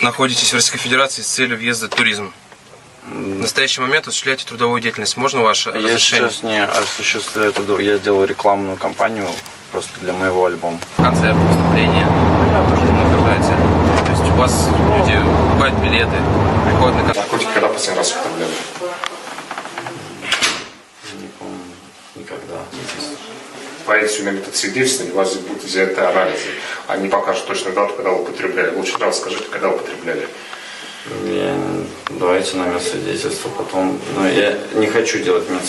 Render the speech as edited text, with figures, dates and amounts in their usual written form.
находитесь в Российской Федерации с целью въезда в туризм. В настоящий момент осуществляете трудовую деятельность. Можно ваше Я разрешение? сейчас не осуществляю труду. Я делаю рекламную кампанию просто для моего альбома. Концерт, выступление, нагружаете. То есть у вас люди покупают билеты, приходят на концерт. Наркотики когда последний раз употребляли? Не помню. Никогда. Поедете на метод свидетельствования, у вас будут взяты анализы. Они покажут точную дату, когда вы употребляли. Лучше сразу скажите, когда употребляли. Давайте на медсвидетельство потом. Но я не хочу делать медсвидетельство.